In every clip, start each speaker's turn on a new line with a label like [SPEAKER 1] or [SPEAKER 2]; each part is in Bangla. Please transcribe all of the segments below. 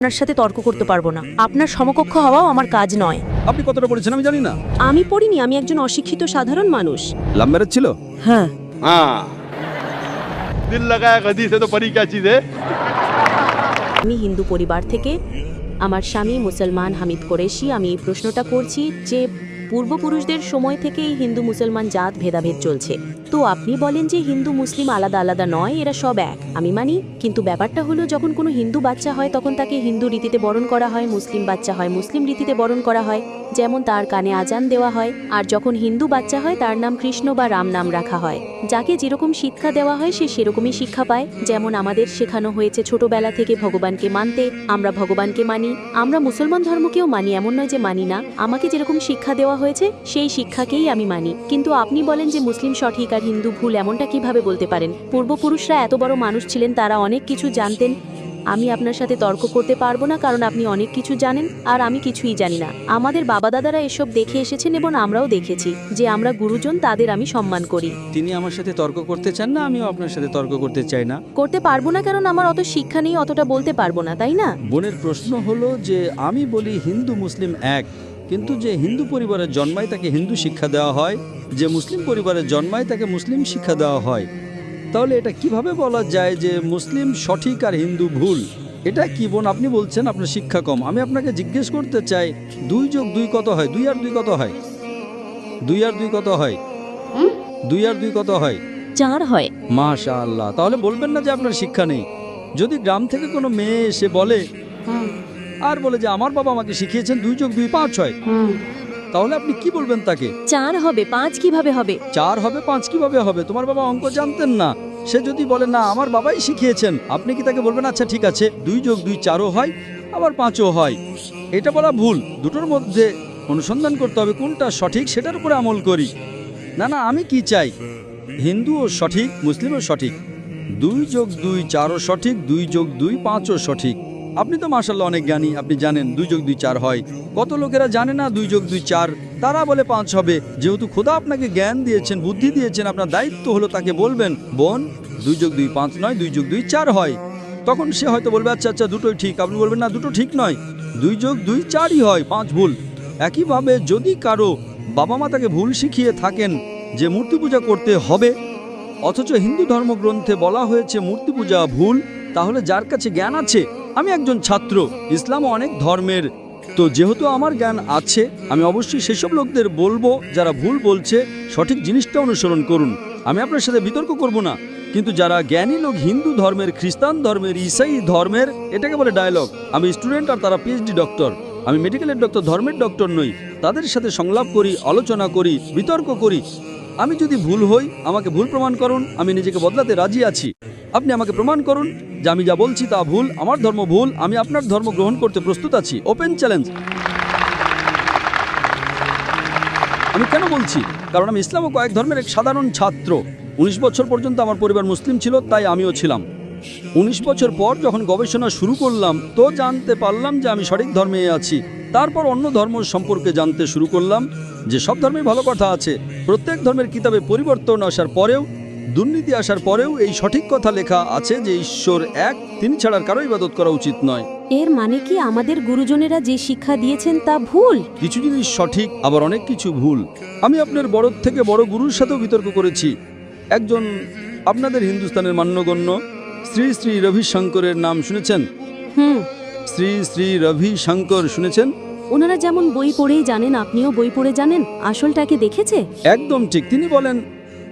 [SPEAKER 1] আপনার সাথে তর্ক করতে পারবো না। আপনার সমকক্ষ হওয়াও আমার কাজ নয়।
[SPEAKER 2] আপনি কতটা পড়েছেন আমি জানি না।
[SPEAKER 1] আমি পড়িনি, আমি একজন অশিক্ষিত সাধারণ মানুষ।
[SPEAKER 2] লাভ ম্যারেজ ছিল?
[SPEAKER 1] হ্যাঁ।
[SPEAKER 3] हाँ दिल लगाया गधी से तो परी क्या चीज है।
[SPEAKER 1] আমি হিন্দু পরিবার থেকে, আমার স্বামী মুসলমান হামিদ কুরেশি। আমি এই প্রশ্নটা করছি যে পূর্বপুরুষদের সময় থেকেই হিন্দু মুসলমান জাত ভেদাভেদ চলছে, তো আপনি বলেন যে হিন্দু মুসলিম আলাদা আলাদা নয়, এরা সব এক। আমি মানি, কিন্তু ব্যাপারটা হলো যখন কোনো হিন্দু বাচ্চা হয় তখন তাকে হিন্দু রীতিতে বরণ করা হয়, মুসলিম বাচ্চা হয় মুসলিম রীতিতে বরণ করা হয়, যেমন তার কানে আজান দেওয়া হয়। আর যখন হিন্দু বাচ্চা হয় তার নাম কৃষ্ণ বা রাম নাম রাখা হয়। যাকে যেরকম শিক্ষা দেওয়া হয় সে সেরকমই শিক্ষা পায়। যেমন আমাদের শেখানো হয়েছে ছোটবেলা থেকে ভগবানকে মানতে, আমরা ভগবানকে মানি। আমরা মুসলমান ধর্মকেও মানি, এমন নয় যে মানি না। আমাকে যেরকম শিক্ষা দেওয়া হয়েছে সেই শিক্ষাকেই আমি মানি। কিন্তু আপনি বলেন যে মুসলিম সঠিক আর হিন্দু ভুল, এমনটা কিভাবে বলতে পারেন? পূর্বপুরুষরা এত বড় মানুষ ছিলেন, তারা অনেক কিছু জানতেন। আমি আপনার সাথে তর্ক করতে পারবো না, কারণ আপনি অনেক কিছু জানেন আর আমি কিছুই জানি না। আমাদের বাবা দাদারা এসব দেখে এসেছেন এবং আমরাও দেখেছি যে আমরা গুরুজন, তাদের আমি সম্মান করি।
[SPEAKER 2] তিনি আমার সাথে তর্ক করতে চান না, আমিও আপনার সাথে তর্ক করতে চাই না।
[SPEAKER 1] করতে পারবো না কারণ আমার অত শিক্ষা নেই, অতটা বলতে পারবো না, তাই না?
[SPEAKER 2] বোনের প্রশ্ন হলো যে আমি বলি হিন্দু মুসলিম এক, কিন্তু যে হিন্দু পরিবারে জন্মায় তাকে হিন্দু শিক্ষা দেওয়া হয়, যে মুসলিম পরিবারে জন্মায় তাকে মুসলিম শিক্ষা দেওয়া হয়। তাহলে এটা কিভাবে বলা যায় যে মুসলিম সঠিক আর হিন্দু ভুল? এটা কি বোন আপনি বলছেন আপনার শিক্ষা কম। আমি আপনাকে জিজ্ঞেস করতে চাই 2 যোগ 2 কত হয়? 2 আর 2 কত হয়? 2 আর 2 কত হয়? 2 আর 2 কত হয়?
[SPEAKER 1] 4 হয়।
[SPEAKER 2] মাশাআল্লাহ। তাহলে বলবেন না যে আপনার শিক্ষা নেই। যদি গ্রাম থেকে কোনো মেয়ে এসে বলে আর বলে যে আমার বাবা আমাকে শিখিয়েছেন 2 যোগ 2 5 হয়, তাহলে আপনি কি বলবেন তাকে?
[SPEAKER 1] 4 হবে, 5 কিভাবে হবে?
[SPEAKER 2] 4 হবে 5 কিভাবে হবে? তোমার বাবা অঙ্ক জানতেন না। সে যদি বলে না আমার বাবাই শিখিয়েছেন, আপনি কি তাকে বলবেন আচ্ছা ঠিক আছে 2 যোগ 2 4ও হয় আবার 5ও হয়? এটা বলা ভুল। দুটোর মধ্যে অনুসন্ধান করতে হবে কোনটা সঠিক, সেটার উপরে আমল করি। না না, আমি কি চাই হিন্দুও সঠিক মুসলিমও সঠিক, 2 যোগ 2 4ও সঠিক, 2 যোগ 2 5ও সঠিক। আপনি তো মাশাআল্লাহ অনেক জ্ঞানী, আপনি জানেন 2 যোগ 2 4 হয়। কত লোকেরা জানে না 2 যোগ 2 4, তারা বলে 5 হবে। যেহেতু খোদা আপনাকে জ্ঞান দিয়েছেন, বুদ্ধি দিয়েছেন, আপনার দায়িত্ব হলো তাকে বলবেন বোন 2 যোগ 2 5 নয়, 2 যোগ 2 4 হয়। তখন সে হয়তো বলবে আচ্ছা আচ্ছা দুটোই ঠিক। আপনি বলবেন না দুটো ঠিক নয়, 2 যোগ 2 4ই হয়, 5 ভুল। একইভাবে যদি কারো বাবা মা তাকে ভুল শিখিয়ে থাকেন যে মূর্তি পূজা করতে হবে, অথচ হিন্দু ধর্মগ্রন্থে বলা হয়েছে মূর্তি পূজা ভুল, তাহলে যার কাছে জ্ঞান আছে, আমি একজন ছাত্র, ইসলাম অনেক ধর্মের, তো যেহেতু আমার জ্ঞান আছে আমি অবশ্যই সেসব লোকদের বলবো যারা ভুল বলছে সঠিক জিনিসটা অনুসরণ করুন। আমি আপনার সাথে বিতর্ক করব না। কিন্তু যারা জ্ঞানী লোক হিন্দু ধর্মের, খ্রিস্টান ধর্মের, ইসাই ধর্মের, এটাকে বলে ডায়ালগ। আমি স্টুডেন্ট আর তারা পিএইচডি ডক্টর। আমি মেডিকেলের ডক্টর, ধর্মের ডক্টর নই। তাদের সাথে সংলাপ করি, আলোচনা করি, বিতর্ক করি। আমি যদি ভুল হই আমাকে ভুল প্রমাণ করুন, আমি নিজেকে বদলাতে রাজি আছি। আপনি আমাকে প্রমাণ করুন যে আমি যা বলছি তা ভুল, আমার ধর্ম ভুল, আমি আপনার ধর্ম গ্রহণ করতে প্রস্তুত আছি। Open challenge. আমি কেন বলছি? কারণ আমি ইসলাম ও কয়েক ধর্মের এক সাধারণ ছাত্র। 19 বছর পর্যন্ত আমার পরিবার মুসলিম ছিল, তাই আমিও ছিলাম। 19 বছর পর যখন গবেষণা শুরু করলাম তো জানতে পারলাম যে আমি সঠিক ধর্মে আছি। তারপর অন্য ধর্ম সম্পর্কে জানতে শুরু করলাম যে সব ধর্মে ভালো কথা আছে। প্রত্যেক ধর্মের কিতাবে পরিবর্তন আসার পরেও, দুর্নীতি আসার পরেও এই সঠিক কথা লেখা আছে যে ঈশ্বর এক, তিনি ছাড়ার কারো ইবাদত করা উচিত নয়।
[SPEAKER 1] এর মানে কি আমাদের গুরুজনেরা যে শিক্ষা দিয়েছেন তা ভুল?
[SPEAKER 2] কিছু জিনিস সঠিক, আবার অনেক কিছু ভুল। আমি আপনার বড় থেকে বড় গুরুর সাথেও বিতর্ক করেছি। একজন আপনাদের হিন্দুস্তানের মান্যগণ্য শ্রী শ্রী রবিশঙ্করের নাম শুনেছেন? শ্রী শ্রী রবিশঙ্কর শুনেছেন?
[SPEAKER 1] ওনারা যেমন বই পড়েই জানেন, আপনিও বই পড়ে জানেন, আসলটাকে দেখেছে?
[SPEAKER 2] একদম ঠিক। তিনি বলেন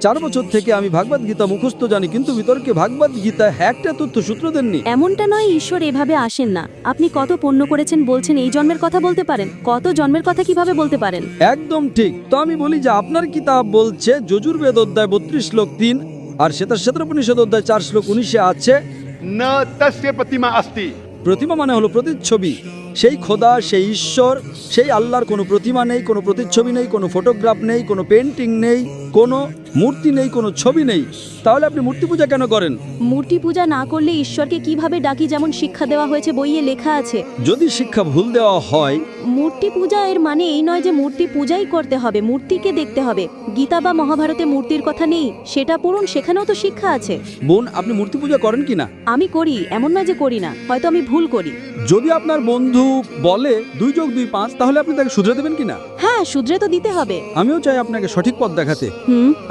[SPEAKER 2] 4 বছর থেকে আমি ভাগবত গীতা মুখস্থ জানি, কিন্তু বিতর্কে ভাগবত গীতা একটা তথ্য সূত্র দেননি।
[SPEAKER 1] এমনটা নয়, ঈশ্বর এভাবে আসেন না। আপনি কত পুণ্য করেছেন বলছেন এই জন্মের কথা বলতে পারেন? কত জন্মের কথা কিভাবে বলতে পারেন?
[SPEAKER 2] একদম ঠিক। তো আমি বলি যে আপনার কিতাব বলছে যজুর্বেদ অধ্যায় 32 শ্লোক 3 আর শ্বেতার উপনিষদ অধ্যায় 4 শ্লোক 19 আছে
[SPEAKER 3] न तस्य प्रतिमा अस्ति।
[SPEAKER 2] প্রতিমা মানে হলো প্রতিচ্ছবি। সেই খোদা, সেই ঈশ্বর, সেই আল্লাহর কোনো প্রতিমা নেই, কোনো প্রতিচ্ছবি নেই, কোনো ফটোগ্রাফ নেই, কোনো পেন্টিং নেই, কোনো মূর্তি নেই, কোনো ছবি নেই, তাহলে আপনি মূর্তি পূজা কেন করেন?
[SPEAKER 1] মূর্তি পূজা না করলে ঈশ্বরকে কিভাবে ডাকি, যেমন শিক্ষা দেওয়া হয়েছে, বইয়ে লেখা আছে।
[SPEAKER 2] যদি শিক্ষা ভুল দেওয়া হয়,
[SPEAKER 1] মূর্তি পূজা এর মানে এই নয় যে মূর্তি পূজাই করতে হবে, মূর্তিকে দেখতে হবে। গীতা বা মহাভারতে মূর্তির কথা নেই, সেটা পড়ুন, সেখানেও তো শিক্ষা আছে।
[SPEAKER 2] বোন, আপনি মূর্তি পূজা করেন কিনা?
[SPEAKER 1] আমি করি, এমন নয় যে করি না, হয়তো আমি ভুল করি।
[SPEAKER 2] যদি আপনার বন্ধু বলে 2 যোগ 2 5, তাহলে আপনি তাকে শুধরে দেবেন কিনা?
[SPEAKER 1] হ্যাঁ, শুধরে তো দিতে হবে।
[SPEAKER 2] আমিও চাই আপনাকে সঠিক পথ দেখাতে।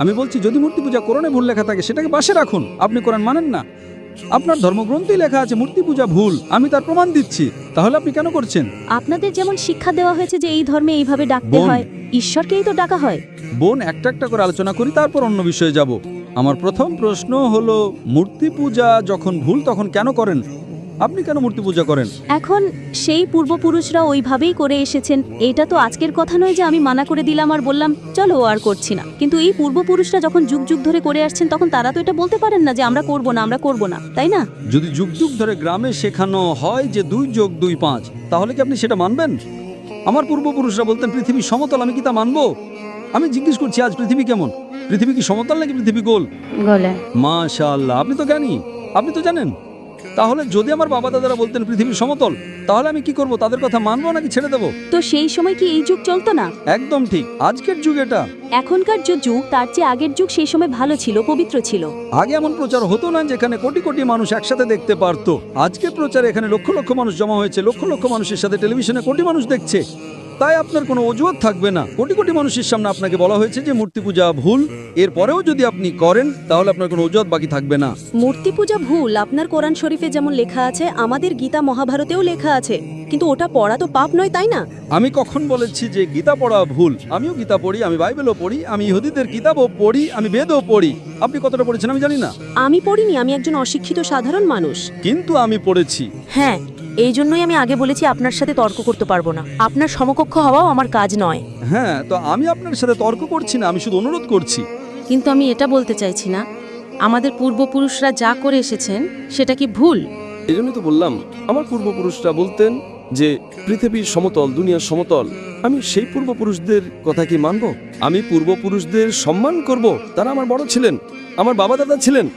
[SPEAKER 2] আমি বলছি, যদি মূর্তি পূজা কোরআনে ভুল লেখা থাকে সেটাকে পাশে রাখুন। আপনি কোরআন মানেন না, আপনার ধর্মগ্রন্থেই লেখা আছে মূর্তি পূজা ভুল, আমি তার প্রমাণ দিচ্ছি, তাহলে আপনি কেন করছেন?
[SPEAKER 1] আপনাদের যেমন শিক্ষা দেওয়া হয়েছে যে এই ধর্মে এইভাবে ডাকতে
[SPEAKER 2] বোন।
[SPEAKER 1] হয়, ঈশ্বরকেই তো ডাকা হয়।
[SPEAKER 2] বোন, একটা একটা করে আলোচনা করি, তারপর অন্য বিষয়ে যাব। আমার প্রথম প্রশ্ন হলো, মূর্তি পূজা যখন ভুল তখন কেন করেন? আপনি কেন মূর্তি পূজা করেন?
[SPEAKER 1] এখন সেই পূর্বপুরুষরা ওইভাবেই করে এসেছেন, এটা তো আজকের কথা নয় যে আমি মানা করে দিলাম আর বললাম চলো আর করছি না। কিন্তু এই পূর্বপুরুষরা যখন যুগ যুগ ধরে করে আসছেন, তখন তারা তো এটা বলতে পারেন না যে আমরা করব না, আমরা করব না, তাই না?
[SPEAKER 2] যদি যুগ যুগ ধরে গ্রামে শেখানো হয় যে 2 যোগ 2 5, তাহলে কি আপনি সেটা মানবেন? আমার পূর্বপুরুষরা বলতেন পৃথিবী সমতল, আমি কি তা মানবো? আমি জিজ্ঞেস করছি, আজ পৃথিবী কেমন? পৃথিবী কি সমতল নাকি পৃথিবী গোল?
[SPEAKER 1] গোলে।
[SPEAKER 2] মাশাআল্লাহ, আপনি তো জ্ঞানী, আপনি তো জানেন। তাহলে যদি আমার বাবা দাদারা বলতেন পৃথিবী সমতল, তাহলে আমি কি করব? তাদের কথা মানবো নাকি ছেড়ে দেবো?
[SPEAKER 1] তো সেই সময় কি এই যুগ চলতো না?
[SPEAKER 2] একদম ঠিক, আজকের যুগ এটা।
[SPEAKER 1] এখনকার যে যুগ তার চেয়ে আগের যুগ সেই সময় ভালো ছিল, পবিত্র ছিল।
[SPEAKER 2] আগে এমন প্রচার হতো না যেখানে কোটি কোটি মানুষ একসাথে দেখতে পারতো। আজকের প্রচারে এখানে লক্ষ লক্ষ মানুষ জমা হয়েছে, লক্ষ লক্ষ মানুষের সাথে টেলিভিশনে কোটি মানুষ দেখছে, তাই আপনার কোনো অজুহাত থাকবে না। কোটি কোটি মানুষের সামনে আপনাকে বলা হয়েছে যে মূর্তি পূজা ভুল, এরপরেও যদি আপনি করেন তাহলে আপনার কোনো অজুহাত বাকি থাকবে না।
[SPEAKER 1] মূর্তি পূজা ভুল আপনার কোরআন শরীফে যেমন লেখা আছে, আমাদের গীতা মহাভারতেও লেখা আছে, কিন্তু ওটা পড়া তো পাপ নয়, তাই না?
[SPEAKER 2] আমি কখন বলেছি যে গীতা পড়া ভুল? আমিও গীতা পড়ি, আমি বাইবেলও পড়ি, আমি ইহুদিদের কিতাবও পড়ি, আমি বেদও পড়ি। আপনি কতটা পড়েছেন আমি জানি না।
[SPEAKER 1] আমি পড়িনি, আমি একজন অশিক্ষিত সাধারণ মানুষ।
[SPEAKER 2] কিন্তু আমি পড়েছি।
[SPEAKER 1] হ্যাঁ, এই জন্যই আমি আগে বলেছি আপনার সাথে তর্ক করতে পারবো না, আপনার সমকক্ষ হওয়াও আমার কাজ নয়।
[SPEAKER 2] হ্যাঁ, তো আমি আপনার সাথে তর্ক করছি না, আমি শুধু অনুরোধ করছি।
[SPEAKER 4] কিন্তু আমি এটা বলতে চাইছি না আমাদের পূর্বপুরুষরা যা করে এসেছেন সেটা কি ভুল?
[SPEAKER 5] এই জন্যই তো বললাম, আমার পূর্বপুরুষরা বলতেন যে পৃথিবীর সমতল, দুনিয়ার সমতল। আমি সেই পূর্বপুরুষদের কথা কি মানব? আমি পূর্বপুরুষদের সম্মান করব, তারা আমার বড় ছিলেন, আমার বাবা দাদা ছিলেন।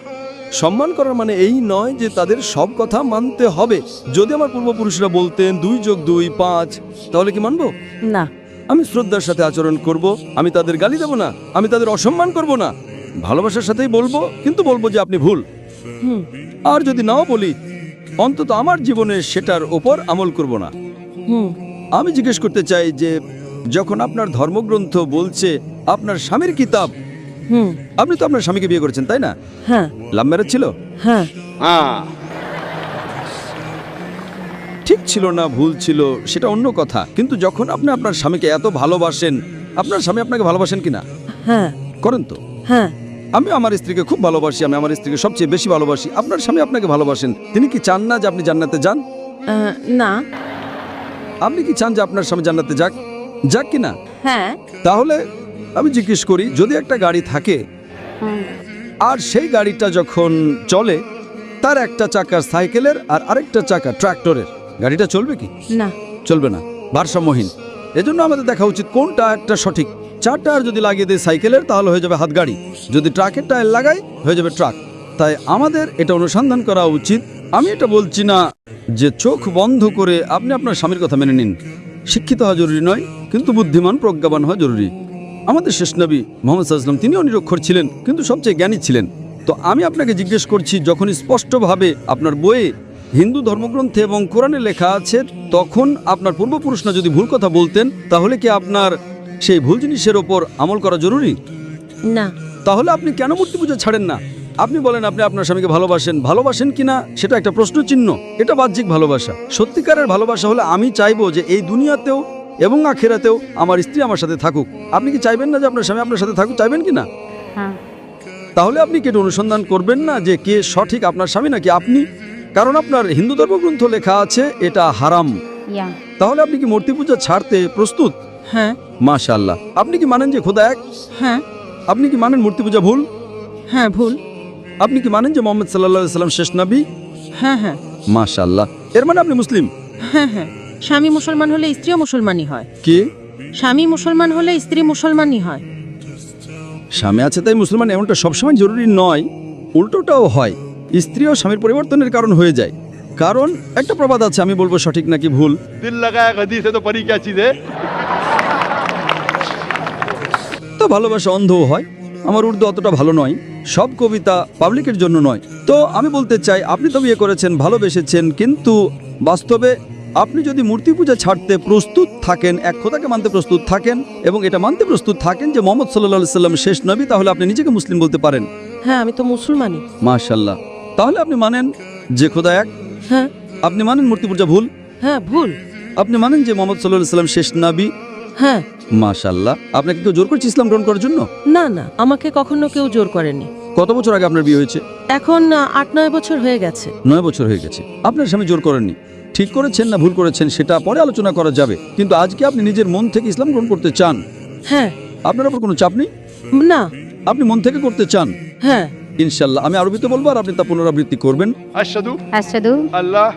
[SPEAKER 5] সম্মান করার মানে এই নয় যে তাদের সব কথা মানতে হবে। যদি আমার পূর্বপুরুষরা বলতেন 2 যোগ 2 5, তাহলে কি মানব?
[SPEAKER 4] না।
[SPEAKER 5] আমি শ্রদ্ধার সাথে আচরণ করব, আমি তাদের গালি দেব না, আমি তাদের অসম্মান করব না, ভালোবাসার সাথেই বলবো, কিন্তু বলবো যে আপনি ভুল। আর যদি নাও বলি, অন্তত আমার জীবনে সেটার ওপর আমল করব না। আমি জিজ্ঞেস করতে চাই যে যখন আপনার ধর্মগ্রন্থ বলছে আপনার স্বামীর কিতাব, আপনি তো আপনার স্বামীকে বিয়ে করেছেন, তাই না?
[SPEAKER 4] হ্যাঁ।
[SPEAKER 5] লাভ ম্যারেজ ছিল?
[SPEAKER 4] হ্যাঁ।
[SPEAKER 3] हाँ
[SPEAKER 5] ঠিক ছিল না ভুল ছিল সেটা অন্য কথা, কিন্তু যখন আপনি আপনার স্বামীকে এত ভালোবাসেন, আপনার স্বামী আপনাকে ভালোবাসেন কিনা?
[SPEAKER 4] হ্যাঁ।
[SPEAKER 5] করেন তো?
[SPEAKER 4] হ্যাঁ।
[SPEAKER 5] আমি আমার স্ত্রীকে খুব ভালোবাসি, আমি আমার স্ত্রীকে সবচেয়ে বেশি ভালোবাসি। আপনার স্বামী আপনাকে ভালোবাসেন, তিনি কি চান না যে আপনি জান্নাতে যান?
[SPEAKER 4] না।
[SPEAKER 5] আপনি কি চান যে আপনার স্বামী জান্নাতে যাক? যাক কিনা?
[SPEAKER 4] হ্যাঁ।
[SPEAKER 5] তাহলে আমি জিজ্ঞেস করি, যদি একটা গাড়ি থাকে আর সেই গাড়িটা যখন চলে, তার একটা চাকা সাইকেলের আর আরেকটা চাকা ট্রাক্টরের, গাড়িটা চলবে কি?
[SPEAKER 4] না।
[SPEAKER 5] চলবে না, ভারসাম্যহীন। এজন্য আমাদের দেখা উচিত কোনটা একটা সঠিক। 4 টায়ার যদি লাগিয়ে দেয় সাইকেলের, তাহলে হয়ে যাবে হাত গাড়ি। যদি ট্রাকের টায়ার লাগাই, হয়ে যাবে ট্রাক। তাই আমাদের এটা অনুসন্ধান করা উচিত। আমি এটা বলছি না যে চোখ বন্ধ করে আপনি আপনার স্বামীর কথা মেনে নিন। শিক্ষিত হওয়া জরুরি নয়, কিন্তু বুদ্ধিমান প্রজ্ঞাবান হওয়া জরুরি। আমাদের শেষ নবী মুহাম্মদ সাল্লাল্লাহু আলাইহি ওয়াসাল্লাম, তিনিও নিরক্ষর ছিলেন, কিন্তু সবচেয়ে জ্ঞানী ছিলেন। তো আমি আপনাকে জিজ্ঞেস করছি, যখন স্পষ্টভাবে আপনার বইয়ে হিন্দু ধর্মগ্রন্থে এবং কোরআনে লেখা আছে, তখন আপনার পূর্বপুরুষরা যদি ভুল কথা বলতেন, তাহলে কি আপনার সেই ভুল জিনিসের ওপর আমল করা জরুরি?
[SPEAKER 4] না।
[SPEAKER 5] তাহলে আপনি কেন মূর্তি পূজা ছাড়েন না? আপনি বলেন আপনি আপনার স্বামীকে ভালোবাসেন, ভালোবাসেন কিনা সেটা একটা প্রশ্ন চিহ্ন, এটা বাহ্যিক ভালোবাসা। সত্যিকারের ভালোবাসা হলে আমি চাইবো যে এই দুনিয়াতেও এবং আখেরাতেও আমার স্ত্রী আমার সাথে থাকুক। আপনি কি চাইবেন না যে আপনার স্বামী আপনার সাথে থাকুক? চাইবেন কি না? তাহলে আপনি কি এটা অনুসন্ধান করবেন না যে কে সঠিক, আপনার স্বামী নাকি আপনি? কারণ আপনার হিন্দু ধর্মগ্রন্থ লেখা আছে এটা হারাম। তাহলে আপনি কি মূর্তি পূজা ছাড়তে প্রস্তুত?
[SPEAKER 4] হ্যাঁ।
[SPEAKER 5] মাশাআল্লাহ। আপনি কি মানেন যে খোদা এক?
[SPEAKER 4] হ্যাঁ।
[SPEAKER 5] আপনি কি মানেন মূর্তি পূজা ভুল?
[SPEAKER 4] হ্যাঁ, ভুল।
[SPEAKER 5] আপনি কি মানেন যে মুহাম্মদ সাল্লাল্লাহু আলাইহি সাল্লাম শেষ নবী?
[SPEAKER 4] হ্যাঁ। হ্যাঁ।
[SPEAKER 5] মাশাআল্লাহ। এর মানে আপনি মুসলিম?
[SPEAKER 4] হ্যাঁ। হ্যাঁ। স্বামী মুসলমান হলে স্ত্রীও মুসলমানই হয়।
[SPEAKER 5] কি?
[SPEAKER 4] স্বামী মুসলমান হলে স্ত্রী মুসলমানই হয়।
[SPEAKER 5] স্বামী আছে তাই মুসলমান এমনটা সবসময় জরুরি নয়, উল্টোটাও হয়। স্ত্রীও স্বামীর পরিবর্তনের কারণ হয়ে যায়। কারণ একটা প্রবাদ আছে, আমি বলবো সঠিক নাকি ভুল।
[SPEAKER 3] दिल लगाया गधी से तो परी क्या चीज है।
[SPEAKER 5] তো ভালোবাসা অন্ধও হয়। আমার উর্দু অতটা ভালো নয়, সব কবিতা পাবলিকের জন্য নয়। তো আমি বলতে চাই, আপনি তো বিয়ে করেছেন, ভালোবেসেছেন, কিন্তু বাস্তবে আপনি যদি মূর্তি পূজা ছাড়তে প্রস্তুত থাকেন, এক খোদাকে মানতে প্রস্তুত থাকেন এবং এটা মানতে প্রস্তুত থাকেন যে মোহাম্মদ সাল্লাল্লাহু সাল্লাম শেষ নবী, তাহলে আপনি নিজেকে মুসলিম বলতে পারেন।
[SPEAKER 4] হ্যাঁ, আমি তো মুসলমানই।
[SPEAKER 5] মাশাআল্লাহ। তাহলে আপনি মানেন যে খোদা এক,
[SPEAKER 4] হ্যাঁ
[SPEAKER 5] আপনি মানেন মূর্তি পূজা ভুল,
[SPEAKER 4] হ্যাঁ ভুল,
[SPEAKER 5] আপনি মানেন যে মোহাম্মদ সাল্লাল্লাহু সাল্লাম শেষ নবী।
[SPEAKER 4] হ্যাঁ।
[SPEAKER 5] মাশাআল্লাহ। আপনাকে কেউ জোর করছে ইসলাম গ্রহণ করার জন্য?
[SPEAKER 4] না না, আমাকে কখনো কেউ জোর করেনি।
[SPEAKER 5] কত বছর আগে আপনার বিয়ে হয়েছে?
[SPEAKER 4] এখন 8-9 বছর হয়ে গেছে।
[SPEAKER 5] 9 বছর হয়ে গেছে। আপনার স্বামী জোর করেননি। ঠিক করেছেন না ভুল করেছেন সেটা পরে আলোচনা করা যাবে, কিন্তু আজকে আপনি নিজের মন থেকে ইসলাম গ্রহণ করতে চান।
[SPEAKER 4] হ্যাঁ।
[SPEAKER 5] আপনার উপর কোনো চাপ নেই,
[SPEAKER 4] না।
[SPEAKER 5] আপনি মন থেকে করতে চান।
[SPEAKER 4] হ্যাঁ।
[SPEAKER 5] ইনশাআল্লাহ। আমি আরবিতে বলবো আর আপনি তা পুনরাবৃত্তি করবেন।
[SPEAKER 3] अशहदु
[SPEAKER 6] अशहदु
[SPEAKER 3] अल्लाह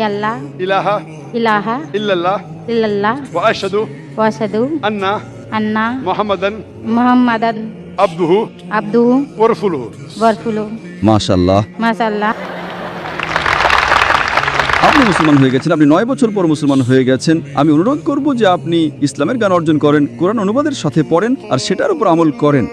[SPEAKER 6] अल्लाह
[SPEAKER 3] इलाहा
[SPEAKER 6] इलाहा
[SPEAKER 3] इल्लल्लाह
[SPEAKER 6] इल्लल्लाह
[SPEAKER 3] व अशहदु
[SPEAKER 6] व अशहदु
[SPEAKER 3] अन्ना
[SPEAKER 6] अन्ना
[SPEAKER 3] मुहम्मदन
[SPEAKER 6] मुहम्मदन
[SPEAKER 3] अब्दुहु
[SPEAKER 6] अब्दुहु
[SPEAKER 3] व रसूलुहु।
[SPEAKER 6] व रसूलुहु।
[SPEAKER 5] মাশাআল্লাহ।
[SPEAKER 6] माशाअल्लाह।
[SPEAKER 5] আপনি মুসলমান হয়ে গেছেন, আপনি 9 বছর পর মুসলমান হয়ে গেছেন। আমি অনুরোধ করব যে আপনি ইসলামের জ্ঞান অর্জন করেন, কোরআন অনুবাদের সাথে পড়েন আর সেটার উপর আমল করেন।